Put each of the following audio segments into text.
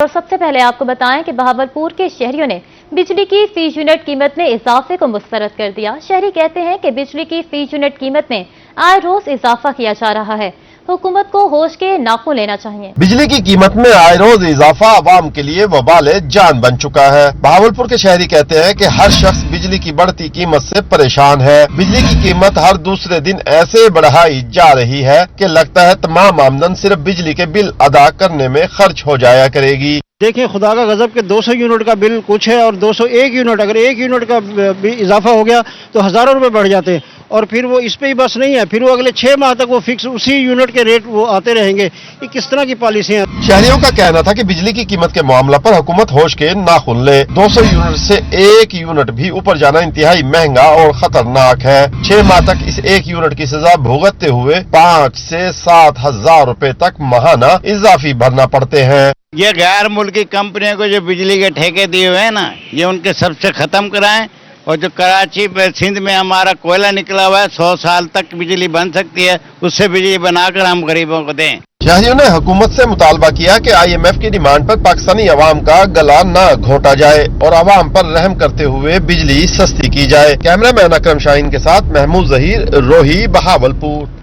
और सबसे पहले आपको बताएं कि बहावलपुर के शहरियों ने बिजली की फी यूनिट कीमत में इजाफे को मुस्तरद कर दिया। शहरी कहते हैं कि बिजली की फी यूनिट कीमत में आए रोज इजाफा किया जा रहा है, हुकूमत को होश के नाखून लेना चाहिए। बिजली की कीमत में आए रोज इजाफा आवाम के लिए वबाले जान बन चुका है। बहावलपुर के शहरी कहते हैं कि हर शख्स बिजली की बढ़ती कीमत से परेशान है। बिजली की कीमत हर दूसरे दिन ऐसे बढ़ाई जा रही है कि लगता है तमाम आमदन सिर्फ बिजली के बिल अदा करने में खर्च हो जाया करेगी। देखिए, खुदा का गजब के 200 यूनिट का बिल कुछ है और 201 यूनिट, अगर 1 यूनिट का भी इजाफा हो गया तो हजारों रुपए बढ़ जाते हैं। और फिर वो इस पे ही बस नहीं है, फिर वो अगले 6 माह तक वो फिक्स उसी यूनिट के रेट वो आते रहेंगे। ये किस तरह की पॉलिसी है? शहरियों का कहना था कि बिजली की कीमत के मामला पर हुकूमत होश के नाखून ले। 200 यूनिट से 1 यूनिट भी ऊपर जाना इंतहाई महंगा और खतरनाक है। 6 माह तक इस 1 यूनिट की सजा भुगतते हुए 5 से 7 हजार रुपए तक माहाना इजाफी भरना पड़ते हैं। ये गैर मुल्की कंपनियों को जो बिजली के ठेके दिए हुए हैं ना, ये उनके सबसे खत्म कराएं। और जो कराची सिंध में हमारा कोयला निकला हुआ है, 100 साल तक बिजली बन सकती है, उससे बिजली बनाकर हम गरीबों को दें। शहरियों ने हुकूमत से मुतालबा किया कि IMF की डिमांड पर पाकिस्तानी अवाम का गला न घोटा जाए और अवाम पर रहम करते हुए बिजली सस्ती की जाए। कैमरामैन अकरम शाहीन के साथ महमूद जहीर, रोही, Bahawalpur.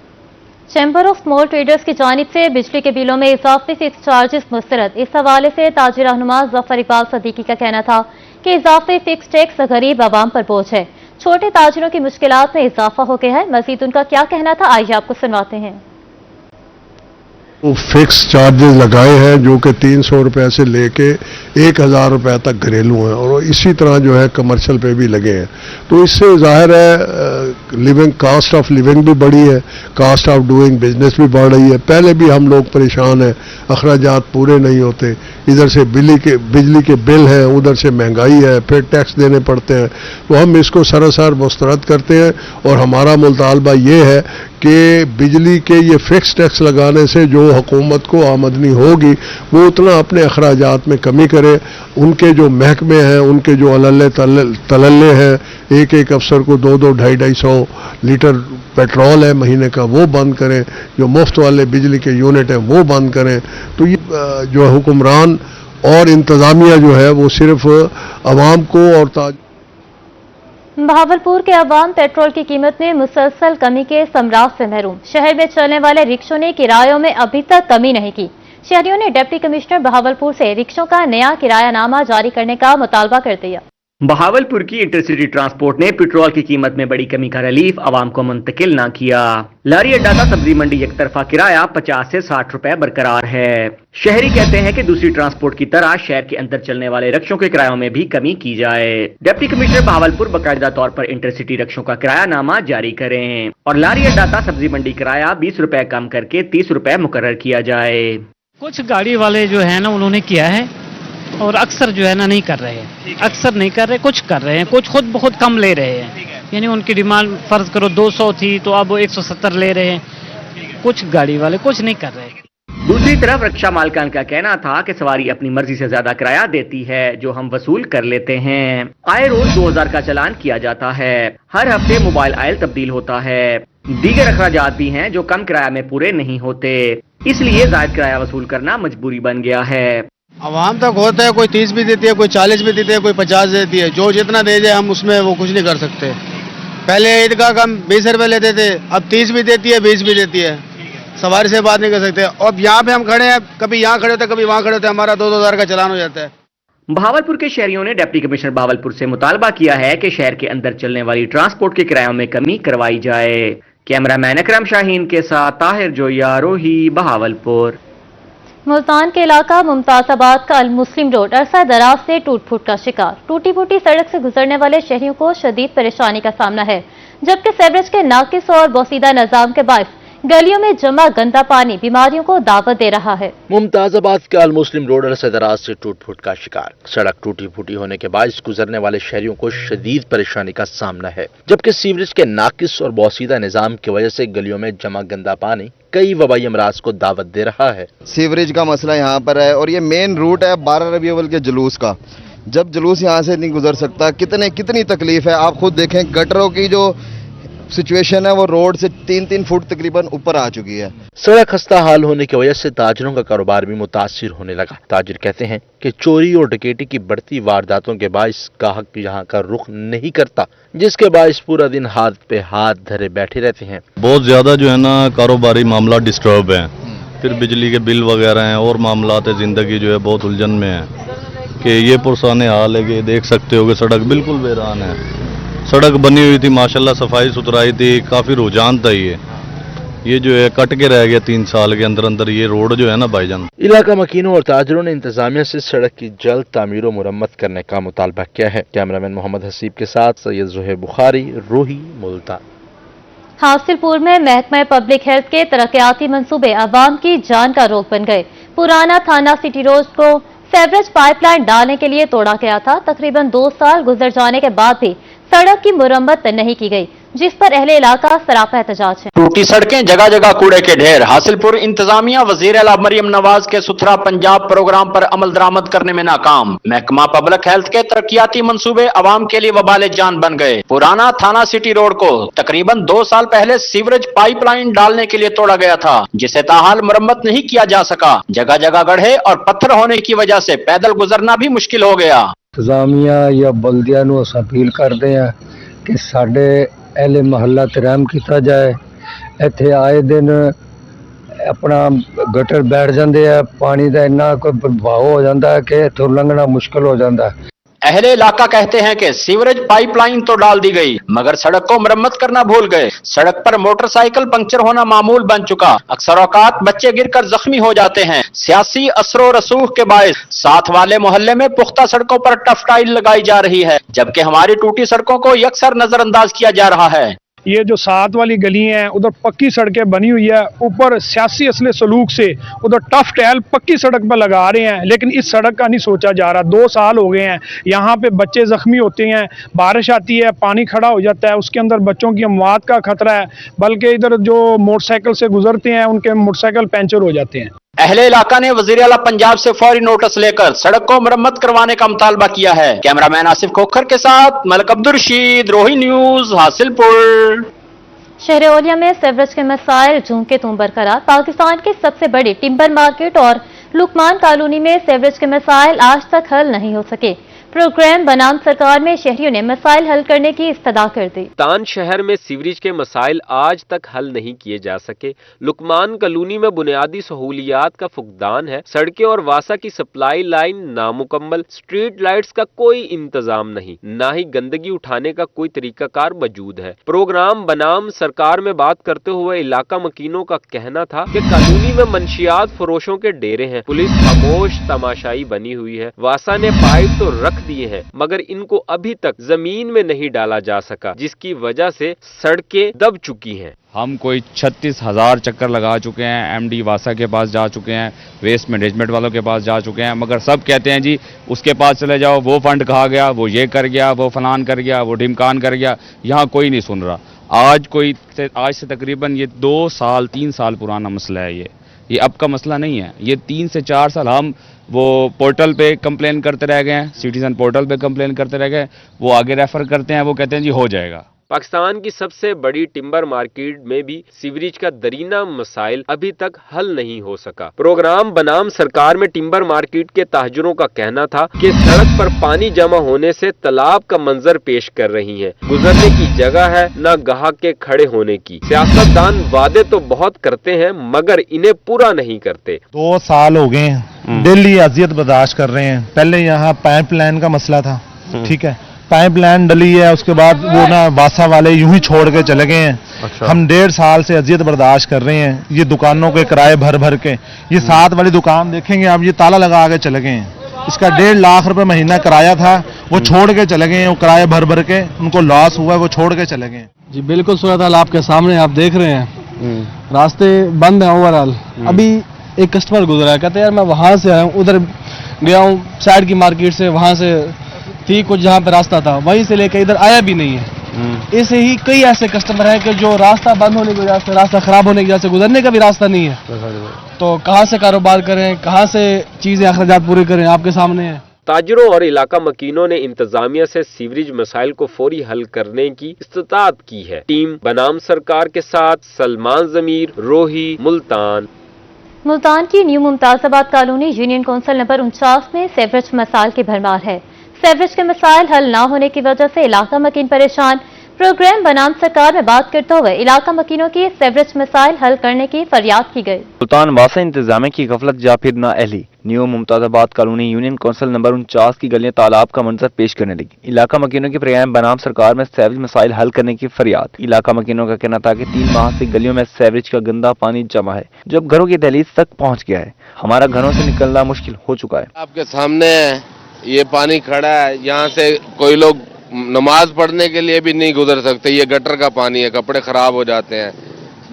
Chamber of small traders की जानिब से बिजली के बिलों में इजाफी फिक्स चार्जेस मुस्तरद। इस हवाले से ताजिर रहनुमा जफर इकबाल सदीकी का कहना था कि इजाफी फिक्स टैक्स गरीब आवाम पर बोझ है, छोटे ताजिरों की मुश्किलात में इजाफा हो गया है। मजीद उनका क्या कहना था, आइए आपको सुनवाते हैं। फिक्स चार्जेस लगाए हैं जो कि 300 रुपए से लेके 1000 रुपए तक घरेलू हैं और इसी तरह जो है कमर्शियल पे भी लगे हैं। तो इससे जाहिर है लिविंग कास्ट ऑफ लिविंग भी बढ़ी है, कास्ट ऑफ डूइंग बिजनेस भी बढ़ रही है। पहले भी हम लोग परेशान हैं, अखराजात पूरे नहीं होते, इधर से बिजली के बिल हैं, उधर से महंगाई है, फिर टैक्स देने पड़ते हैं। तो हम इसको सरासर मुस्तरद करते हैं और हमारा मुतालबा ये है कि बिजली के ये फिक्स टैक्स लगाने से जो हुकूमत को आमदनी होगी वो उतना अपने अखराजात में कमी करे। उनके जो महकमे हैं, उनके जो अल्ले तलल्ले हैं, एक अफसर को 2-2, 250 लीटर पेट्रोल है महीने का, वो बंद करें। जो मुफ्त वाले बिजली के यूनिट हैं वो बंद करें। तो ये जो हुक्मरान और इंतजामिया जो है वो सिर्फ अवाम को और बहावलपुर के अवाम पेट्रोल की कीमत में मुसलसल कमी के समराज से महरूम। शहर में चलने वाले रिक्शों ने किरायों में अभी तक कमी नहीं की। शहरियों ने डिप्टी कमिश्नर बहावलपुर से रिक्शों का नया किरायानामा जारी करने का मुतालबा कर दिया। बहावलपुर की इंटरसिटी ट्रांसपोर्ट ने पेट्रोल की कीमत में बड़ी कमी का रिलीफ आवाम को मुंतकिल न किया। लारी अड्डा का सब्जी मंडी एक तरफा किराया 50 से 60 रुपए बरकरार है। शहरी कहते हैं कि दूसरी ट्रांसपोर्ट की तरह शहर के अंदर चलने वाले रिक्शों के किरायों में भी कमी की जाए। डिप्टी कमिश्नर बहावलपुर बाकायदा तौर पर इंटरसिटी रिक्शों का किरायानामा जारी करें और लारी अड्डा का सब्जी मंडी किराया 20 रुपए कम करके 30 रुपए मुकर्रर किया जाए। कुछ गाड़ी वाले जो है ना उन्होंने किया है और अक्सर जो है ना नहीं कर रहे हैं, अक्सर नहीं कर रहे, कुछ कर रहे हैं, कुछ खुद बहुत कम ले रहे हैं। यानी उनकी डिमांड फर्ज करो 200 थी तो अब वो 170 ले रहे हैं। कुछ गाड़ी वाले कुछ नहीं कर रहे। दूसरी तरफ रिक्शा मालकान का कहना था कि सवारी अपनी मर्जी से ज्यादा किराया देती है जो हम वसूल कर लेते हैं। आए रोज 2000 का चालान किया जाता है। हर हफ्ते मोबाइल आयल तब्दील होता है। दीगर अखराजात भी हैं जो कम किराया में पूरे नहीं होते, इसलिए जायद किराया वसूल करना मजबूरी बन गया है। आवाम तक होता है, कोई 30 भी देती है, कोई 40 भी देती है, कोई 50 देती है। जो जितना दे जाए हम उसमें वो कुछ नहीं कर सकते। पहले ईदगाह का हम 20 रुपए लेते थे, अब 30 भी देती है, 20 भी देती है। सवारी से बात नहीं कर सकते। अब यहाँ पे हम खड़े हैं, कभी यहाँ खड़े होते, कभी वहाँ खड़े होते, हमारा 2-2 हजार का चालान हो जाता है। बहावलपुर के शहरियों ने डिप्टी कमिश्नर बहावलपुर से मुतालबा किया है कि शहर के अंदर चलने वाली ट्रांसपोर्ट के किरायों में कमी करवाई जाए। कैमरामैन अकरम शाहीन के साथ ताहिर जोया, रोही, बहावलपुर। मुल्तान के इलाका मुमताजाबाद का अल मुस्लिम रोड अरसा दराज से टूट फूट का शिकार। टूटी फूटी सड़क से गुजरने वाले शहरियों को शदीद परेशानी का सामना है, जबकि सीवरेज के नाकिस और बोसीदा निजाम के बायस गलियों में जमा गंदा पानी बीमारियों को दावत दे रहा है। मुमताजाबाद के अल मुस्लिम रोड अरसा दराज से टूट फूट का शिकार। सड़क टूटी फूटी होने के बायस गुजरने वाले शहरियों को शदीद परेशानी का सामना है, जबकि सीवरेज के नाकिस और बोसीदा निजाम की वजह से गलियों में जमा गंदा पानी कई वबाई अमराज को दावत दे रहा है। सीवरेज का मसला यहाँ पर है और ये मेन रूट है 12 रबी अव्वल के जुलूस का। जब जुलूस यहाँ से नहीं गुजर सकता, कितनी तकलीफ है। आप खुद देखें, गटरों की जो सिचुएशन है वो रोड से 3-3 फुट तकरीबन ऊपर आ चुकी है। सड़क खस्ता हाल होने की वजह से ताजरों का कारोबार भी मुतासिर होने लगा। ताजिर कहते हैं कि चोरी और डकैती की बढ़ती वारदातों के बायस ग्राहक यहाँ का रुख नहीं करता, जिसके बायस पूरा दिन हाथ पे हाथ धरे बैठे रहते हैं। बहुत ज्यादा जो है ना कारोबारी मामला डिस्टर्ब है, फिर बिजली के बिल वगैरह हैं और मामला है, जिंदगी जो है बहुत उलझन में है कि ये पुरसाने हाल है कि देख सकते हो कि सड़क बिल्कुल वीरान है। सड़क बनी हुई थी माशाल्लाह, सफाई सुथराई थी, काफी रुझान था। ये जो है कट के रह गया 3 साल के अंदर अंदर ये रोड जो है ना भाईजान। इलाका मकीनों और ताजरों ने इंतजामिया से सड़क की जल्द तामीर और मुरम्मत करने का मुतालबा किया है। कैमरामैन मोहम्मद हसीब के साथ सैयद ज़ुहैर बुखारी, रोही, मुल्तान। हासिलपुर में महकमा पब्लिक हेल्थ के तरक्याती मंसूबे आवाम की जान का रोग बन गए। पुराना थाना सिटी रोड को सीवरेज पाइपलाइन डालने के लिए तोड़ा गया था। तकरीबन 2 साल गुजर जाने के बाद भी सड़क की मुरम्मत नहीं की गई, जिस पर अहले इलाका सरापा एहतजाज है। टूटी सड़कें, जगह जगह कूड़े के ढेर। हासिलपुर इंतजामिया वजीर आला मरियम नवाज के सुथरा पंजाब प्रोग्राम पर अमल दरामद करने में नाकाम। महकमा पब्लिक हेल्थ के तरक्याती मंसूबे आवाम के लिए वबाल जान बन गए। पुराना थाना सिटी रोड को तकरीबन 2 साल पहले सीवरेज पाइपलाइन डालने के लिए तोड़ा गया था, जिसे ताहाल मुरम्मत नहीं किया जा सका। जगह जगह गड्ढे और पत्थर होने की वजह से पैदल गुजरना भी मुश्किल हो गया। इंतजामिया या बल्दिया नूं असां अपील करते हैं कि साडे अहले महल्ला ते रहम किया जाए। इत्थे आए दिन अपना गटर बैठ जाते हैं, पानी का इन्ना कोई प्रभाव हो जाता है कि इत्थों लंघना मुश्किल हो जाता है। अहले इलाका कहते हैं कि सीवरेज पाइपलाइन तो डाल दी गई, मगर सड़क को मरम्मत करना भूल गए। सड़क पर मोटरसाइकिल पंक्चर होना मामूल बन चुका। अक्सर औकात बच्चे गिरकर जख्मी हो जाते हैं। सियासी असरो रसूख के बायस साथ वाले मोहल्ले में पुख्ता सड़कों पर टफ टाइल लगाई जा रही है, जबकि हमारी टूटी सड़कों को यकसर नजरअंदाज किया जा रहा है। ये जो साथ वाली गली हैं उधर पक्की सड़कें बनी हुई है, ऊपर सियासी असले सलूक से उधर टफ टैल पक्की सड़क पर लगा रहे हैं, लेकिन इस सड़क का नहीं सोचा जा रहा। 2 साल हो गए हैं, यहाँ पे बच्चे जख्मी होते हैं, बारिश आती है, पानी खड़ा हो जाता है, उसके अंदर बच्चों की अमवात का खतरा है, बल्कि इधर जो मोटरसाइकिल से गुजरते हैं उनके मोटरसाइकिल पंचर हो जाते हैं। अहले इलाका ने वजीर आला पंजाब से फौरी नोटिस लेकर सड़क को मरम्मत करवाने का मुतालबा किया है। कैमरामैन आसिफ खोखर के साथ मलिक अब्दुल रशीद, रोही न्यूज, हासिलपुर। शहर ओलिया में सीवरेज के मसाइल जूं के तुम बरकरार। पाकिस्तान की सबसे बड़ी टिम्बर मार्केट और लुकमान कॉलोनी में सीवरेज के मसाइल आज तक हल नहीं हो सके। प्रोग्राम बनाम सरकार में शहरियों ने मसाइल हल करने की इस्तदा कर दी। तान शहर में सीवरेज के मसाइल आज तक हल नहीं किए जा सके। लुकमान कॉलोनी में बुनियादी सहूलियात का फुकदान है। सड़कें और वासा की सप्लाई लाइन नामुकम्मल, स्ट्रीट लाइट्स का कोई इंतजाम नहीं, ना ही गंदगी उठाने का कोई तरीकाकार मौजूद है। प्रोग्राम बनाम सरकार में बात करते हुए इलाका मकीनों का कहना था कि कॉलोनी में मंशियात फरोशों के डेरे हैं। पुलिस खामोश तमाशाई बनी हुई है। वासा ने पाइप तो रख दिए हैं, मगर इनको अभी तक जमीन में नहीं डाला जा सका, जिसकी वजह से सड़कें दब चुकी हैं। हम कोई 36,000 चक्कर लगा चुके हैं, एमडी वासा के पास जा चुके हैं, वेस्ट मैनेजमेंट वालों के पास जा चुके हैं, मगर सब कहते हैं जी उसके पास चले जाओ, वो फंड कहा गया, वो ये कर गया, वो फलान कर गया, वो ढिमकान कर गया। यहाँ कोई नहीं सुन रहा। आज से तकरीबन ये 2 साल 3 साल पुराना मसला है। ये अब का मसला नहीं है। ये 3 से 4 साल हम वो पोर्टल पे कंप्लेन करते रह गए हैं, सिटीजन पोर्टल पे कंप्लेन करते रह गए, वो आगे रेफर करते हैं, वो कहते हैं जी हो जाएगा। पाकिस्तान की सबसे बड़ी टिम्बर मार्केट में भी सीवरेज का दरीना मसाइल अभी तक हल नहीं हो सका। प्रोग्राम बनाम सरकार में टिम्बर मार्केट के ताजरों का कहना था कि सड़क पर पानी जमा होने से तालाब का मंजर पेश कर रही है, गुजरने की जगह है न गाहक के खड़े होने की। सियासतदान वादे तो बहुत करते हैं, मगर इन्हें पूरा नहीं करते। 2 साल हो गए हैं, डेली अजियत बर्दाश्त कर रहे हैं। पहले यहाँ पाइपलाइन का मसला था, ठीक है, पाइपलाइन डली है, उसके बाद वो ना वासा वाले यूं ही छोड़ के चले गए हैं। अच्छा। हम 1.5 साल से अजियत बर्दाश्त कर रहे हैं। ये दुकानों के किराए भर भर के, ये साथ वाली दुकान देखेंगे आप, ये ताला लगा के चले गए हैं। इसका 1.5 लाख रुपए महीना किराया था, वो छोड़ के चले गए हैं। वो किराए भर भर के उनको लॉस हुआ, वो छोड़ के चले गए। जी बिल्कुल सूरत हाल आपके सामने आप देख रहे हैं, रास्ते बंद हैं ओवरऑल। अभी एक कस्टमर गुजरा है, कहते यार मैं वहाँ से आया हूँ, उधर गया हूँ साइड की मार्केट से, वहाँ से थी कुछ जहाँ पे रास्ता था, वहीं से लेकर इधर आया भी नहीं है। ऐसे ही कई ऐसे कस्टमर हैं कि जो रास्ता बंद होने की वजह से, रास्ता खराब होने की वजह से गुजरने का भी रास्ता नहीं है। तो कहाँ से कारोबार करें, कहाँ से चीजें अखराजात पूरे करें, आपके सामने है। ताजरों और इलाका मकीनों ने इंतजामिया से सीवरेज मसाइल को फौरी हल करने की इस्तिताअत की है। टीम बनाम सरकार के साथ सलमान जमीर, रोही, मुल्तान। मुल्तान की new Mumtazabad colony union council number 49 में सीवरेज मसाइल की भरमार है। सीवरेज के मसाइल हल न होने की वजह से इलाका मकीन परेशान। प्रोग्राम बनाम सरकार में बात करते हुए इलाका मकीनों की सीवरेज मसाइल हल करने की फरियाद की गई। मुल्तान वासा इंतजामिया की गफलत या फिर नाअहली। New Mumtazabad colony union council number 49 की गलियां तालाब का मंजर पेश करने लगी। इलाका मकीनों के प्रोग्राम बनाम सरकार में सीवरेज मसाइल हल करने की फरियाद। इलाका मकीनों का कहना था कि 3 माह से गलियों में सीवरेज का गंदा पानी जमा है, जब घरों की दहलीज तक पहुंच गया है। हमारा घरों से निकलना मुश्किल हो चुका है। आपके सामने ये पानी खड़ा है, यहाँ से कोई लोग नमाज पढ़ने के लिए भी नहीं गुजर सकते। ये गटर का पानी है, कपड़े खराब हो जाते हैं।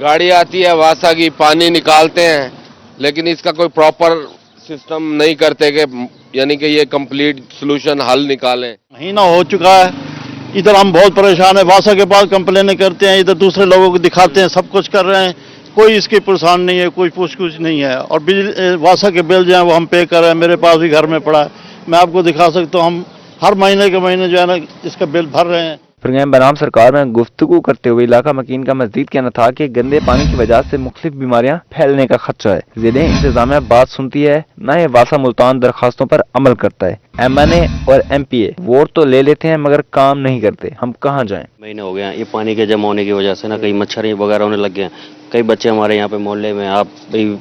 गाड़ी आती है वासा की, पानी निकालते हैं, लेकिन इसका कोई प्रॉपर सिस्टम नहीं करते कि यानी कि ये कंप्लीट सोल्यूशन हल निकालें। महीना हो चुका है, इधर हम बहुत परेशान है। वासा के पास कंप्लेन करते हैं, इधर दूसरे लोगों को दिखाते हैं, सब कुछ कर रहे हैं, कोई इसकी परेशान नहीं है, कोई पूछ कुछ नहीं है। और बिजली वासा के बिल जो है वो हम पे कर रहे हैं, मेरे पास भी घर में पड़ा है, मैं आपको दिखा सकता हूँ। हम हर महीने के महीने जो है ना इसका बिल भर रहे हैं। प्रोग्राम बनाम सरकार में गुफ्तगू करते हुए इलाका मकीन का मजीद कहना था कि गंदे पानी की वजह से मुख्तलिफ बीमारियां फैलने का खदशा है। ज़िले इंतजामिया बात सुनती है, न ये वासा मुल्तान दरखास्तों पर अमल करता है। MNA और MPA वोट तो ले लेते हैं मगर काम नहीं करते। हम कहाँ जाएं? महीने हो गए हैं, ये पानी के जमा होने की वजह से ना कई मच्छर वगैरह होने लग गए हैं। कई बच्चे हमारे यहाँ पे मोहल्ले में, आप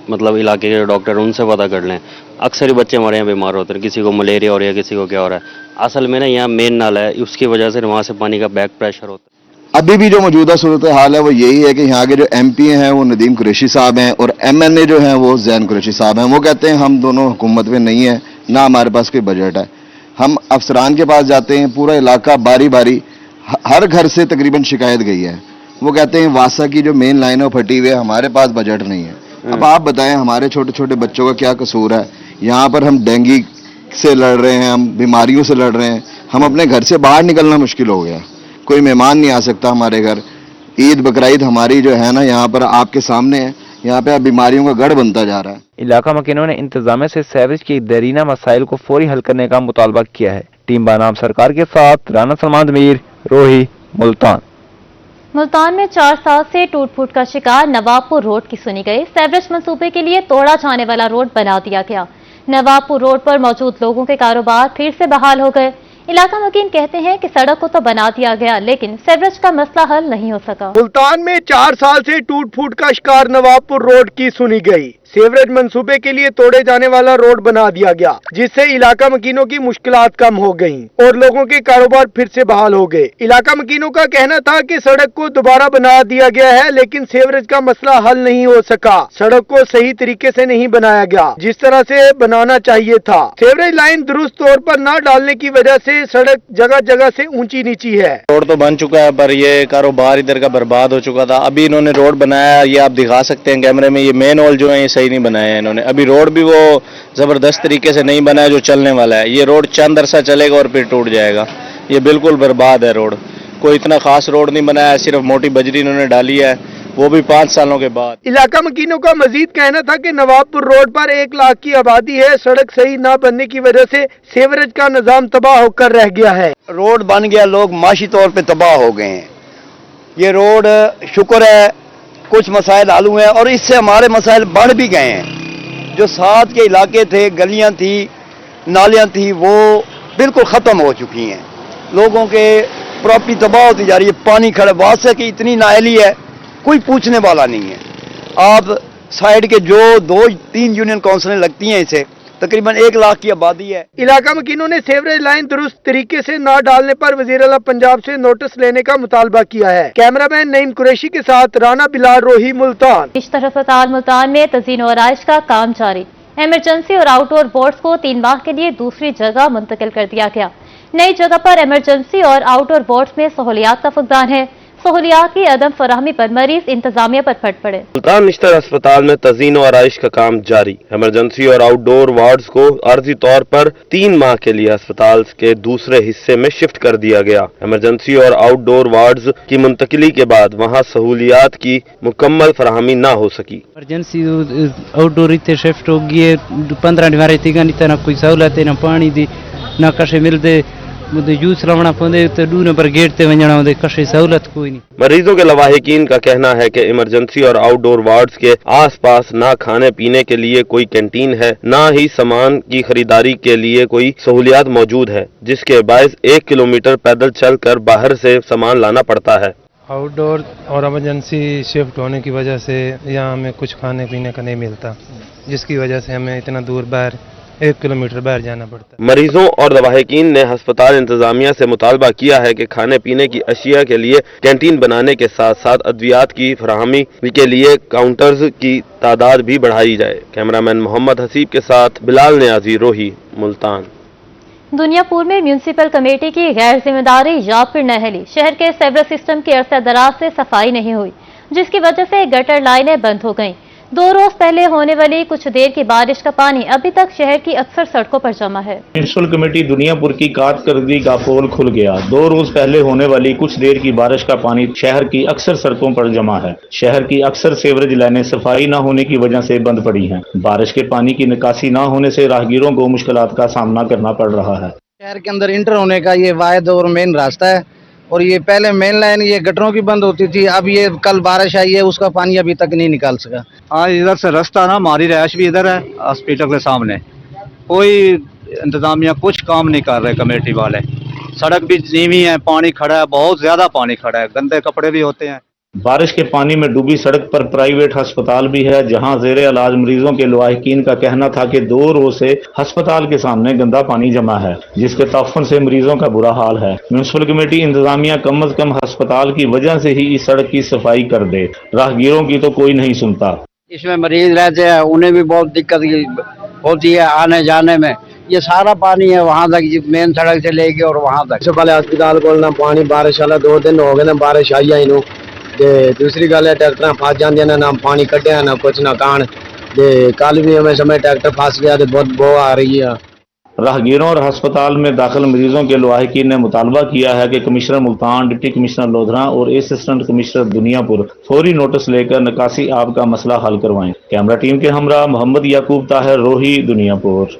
मतलब इलाके के डॉक्टर उनसे पता कर लें, अक्सर ही बच्चे हमारे यहाँ बीमार होते हैं। किसी को मलेरिया हो रहा है, किसी को क्या हो रहा है। असल में ना यहाँ मेन नाला है, उसकी वजह से वहाँ से पानी का बैक प्रेशर होता है। अभी भी जो मौजूदा सूरत हाल है वो यही है कि यहाँ के जो MP हैं वो नदीम कुरैशी साहब हैं और MNA जो हैं वो जैन कुरैशी साहब हैं। वो कहते हैं हम दोनों हुकूमत में नहीं है, ना हमारे पास कोई बजट है। हम अफसरान के पास जाते हैं, पूरा इलाका बारी बारी हर घर से तकरीबन शिकायत गई है। वो कहते हैं वासा की जो मेन लाइन है वो फटी हुई है, हमारे पास बजट नहीं है। अब आप बताएं हमारे छोटे छोटे बच्चों का क्या कसूर है। यहाँ पर हम डेंगू से लड़ रहे हैं, हम बीमारियों से लड़ रहे हैं, हम अपने घर से बाहर निकलना मुश्किल हो गया। कोई मेहमान नहीं आ सकता हमारे घर। ईद बकरीद हमारी जो है ना यहाँ पर आपके सामने है, यहाँ पे अब बीमारियों का गढ़ बनता जा रहा है। इलाका मकीनों ने इंतजामिया से सीवरेज की देरीना मसाइल को फौरी हल करने का मुतालबा किया है। टीम बनाम सरकार के साथ राना सलमान जमीर, रोही, मुल्तान। मुल्तान में 4 साल से टूट फूट का शिकार नवाबपुर रोड की सुनी गई। सीवरेज मंसूबे के लिए तोड़ा जाने वाला रोड बना दिया गया। नवाबपुर रोड पर मौजूद लोगों के कारोबार फिर से बहाल हो गए। इलाका मकीन कहते हैं कि सड़क को तो बना दिया गया, लेकिन सीवरेज का मसला हल नहीं हो सका। मुल्तान में 4 साल से टूट फूट का शिकार नवाबपुर रोड की सुनी गई। सीवरेज मंसूबे के लिए तोड़े जाने वाला रोड बना दिया गया, जिससे इलाका मकीनों की मुश्किलात कम हो गईं और लोगों के कारोबार फिर से बहाल हो गए। इलाका मकीनों का कहना था कि सड़क को दोबारा बना दिया गया है, लेकिन सीवरेज का मसला हल नहीं हो सका। सड़क को सही तरीके से नहीं बनाया गया जिस तरह से बनाना चाहिए था। सीवरेज लाइन दुरुस्त तौर पर न डालने की वजह से सड़क जगह जगह से ऊंची नीची है। रोड तो बन चुका है पर ये कारोबार इधर का बर्बाद हो चुका था। अभी इन्होंने रोड बनाया, ये आप दिखा सकते हैं कैमरे में। ये मेन हॉल जो है ये सही नहीं बनाया है इन्होंने। अभी रोड भी वो जबरदस्त तरीके से नहीं बनाया जो चलने वाला है। ये रोड चंद अरसा चलेगा और फिर टूट जाएगा। ये बिल्कुल बर्बाद है रोड। कोई इतना खास रोड नहीं बनाया, सिर्फ मोटी बजरी इन्होंने डाली है, वो भी 5 सालों के बाद। इलाका मकीनों का मजीद कहना था कि नवाबपुर रोड पर 1 लाख की आबादी है। सड़क सही न बनने की वजह से सीवरेज का निजाम तबाह होकर रह गया है। रोड बन गया, लोग माशी तौर पे तबाह हो गए हैं। ये रोड शुक्र है कुछ मसाइल हल हुए हैं और इससे हमारे मसाइल बढ़ भी गए हैं। जो साथ के इलाके थे, गलियां थी, नालियां थी, वो बिल्कुल ख़त्म हो चुकी हैं। लोगों के प्रॉपर्टी तबाह होती जा रही है। पानी खड़ा, वासा की इतनी नाअहली है, कोई पूछने वाला नहीं है। आप साइड के जो 2-3 यूनियन काउंसिलें लगती हैं इसे, तकरीबन 1 लाख की आबादी है। इलाका मकीनों ने सीवरेज लाइन दुरुस्त तरीके से न डालने पर वजीर आला पंजाब से नोटिस लेने का मुतालबा किया है। कैमरामैन नईम कुरैशी के साथ राना बिलाल, रोही, मुल्तान। इश्तर अस्पताल मुल्तान में तज़ीन और आराइश का काम जारी। इमरजेंसी और आउटडोर बोर्ड्स को 3 माह के लिए दूसरी जगह मुंतकिल कर दिया गया। नई जगह पर इमरजेंसी और आउटडोर बोर्ड्स में सहूलियात का फुकदान है। सहूलियात की अदम फराहमी पर मरीज इंतजामिया पर फट पड़े। मुल्तान इश्तर अस्पताल में तज़ीन और आराइश का काम जारी। इमरजेंसी और आउटडोर वार्ड्स को आर्जी तौर पर 3 माह के लिए अस्पताल के दूसरे हिस्से में शिफ्ट कर दिया गया। इमरजेंसी और आउटडोर वार्ड्स की मुंतकिली के बाद वहाँ सहूलियात की मुकम्मल फराहमी न हो सकी। इमरजेंसी आउटडोर इतने शिफ्ट हो गई 15 दिन थी ना कोई सहूलत है ना पानी दी ना कशे मिलते मुझे जूस लावना पवंदे तो 2 नंबर गेट ते वञणा होंदे कशे सहूलत कोई नहीं। मरीजों के लवाहिकीन का कहना है कि इमरजेंसी और आउटडोर वार्ड्स के आसपास ना खाने पीने के लिए कोई कैंटीन है, ना ही सामान की खरीदारी के लिए कोई सहूलियात मौजूद है, जिसके बायस 1 किलोमीटर पैदल चलकर बाहर से सामान लाना पड़ता है। आउटडोर और इमरजेंसी शिफ्ट होने की वजह से यहाँ हमें कुछ खाने पीने का नहीं मिलता, जिसकी वजह से हमें इतना दूर बाहर 1 किलोमीटर बाहर जाना पड़ता है। मरीजों और लवाहिकीन ने अस्पताल इंतजामिया से मुतालबा किया है कि खाने पीने की अशिया के लिए कैंटीन बनाने के साथ साथ अद्वियात की फराहमी के लिए काउंटर्स की तादाद भी बढ़ाई जाए। कैमरामैन मोहम्मद हसीब के साथ बिलाल नियाजी, रोही, मुल्तान। दुनियापुर में म्यूनिसिपल कमेटी की गैर जिम्मेदारी या फिर नहली, शहर के सेवरेज सिस्टम की अरसा दराज से सफाई नहीं हुई, जिसकी वजह से गटर लाइनें बंद हो गईं। 2 रोज पहले होने वाली कुछ देर की बारिश का पानी अभी तक शहर की अक्सर सड़कों पर जमा है। म्यूनिसिपल कमेटी दुनियापुर की कारकर्दगी का पोल खुल गया। 2 रोज पहले होने वाली कुछ देर की बारिश का पानी शहर की अक्सर सड़कों पर जमा है। शहर की अक्सर सीवरेज लाइनें सफाई न होने की वजह से बंद पड़ी हैं। बारिश के पानी की निकासी न होने से राहगीरों को मुश्किलात का सामना करना पड़ रहा है। शहर के अंदर इंटर होने का ये वाहिद और मेन रास्ता है, और ये पहले मेन लाइन ये गटरों की बंद होती थी, अब ये कल बारिश आई है उसका पानी अभी तक नहीं निकाल सका। हाँ, इधर से रास्ता ना, हमारी रहायश भी इधर है हॉस्पिटल के सामने, कोई इंतजामिया कुछ काम नहीं कर रहे कमेटी वाले। सड़क भी नीवी है, पानी खड़ा है, बहुत ज्यादा पानी खड़ा है, गंदे कपड़े भी होते हैं। बारिश के पानी में डूबी सड़क पर प्राइवेट अस्पताल भी है, जहां जेरे इलाज मरीजों के लवाहिकीन का कहना था कि 2 रोज से अस्पताल के सामने गंदा पानी जमा है, जिसके ताफुन से मरीजों का बुरा हाल है। म्यूनिसिपल कमेटी इंतजामिया कम अज कम अस्पताल की वजह से ही इस सड़क की सफाई कर दे, राहगीरों की तो कोई नहीं सुनता। इसमें मरीज रहते हैं, उन्हें भी बहुत दिक्कत होती है आने जाने में। ये सारा पानी है वहाँ तक, मेन सड़क से लेके और वहाँ तक। सबसे पहले अस्पताल को ना पानी बारिश वाला 2 दिन हो गए ना बारिश आई है इनू, दूसरी गल है ट्रैक्टर फस जाते हैं ना पानी कटिया ना कुछ ना कान, कल भी हमें समय ट्रैक्टर फस गया तो बहुत बो आ रही है। राहगीरों और अस्पताल में दाखिल मरीजों के लवाहिकीन ने मुतालबा किया है कि commissioner Multan, deputy commissioner Lodhra और असिस्टेंट कमिश्नर दुनियापुर फौरी नोटिस लेकर निकासी आब का मसला हल करवाएं। कैमरा टीम के हमरा मोहम्मद याकूब ताहिर, रोही, दुनियापुर।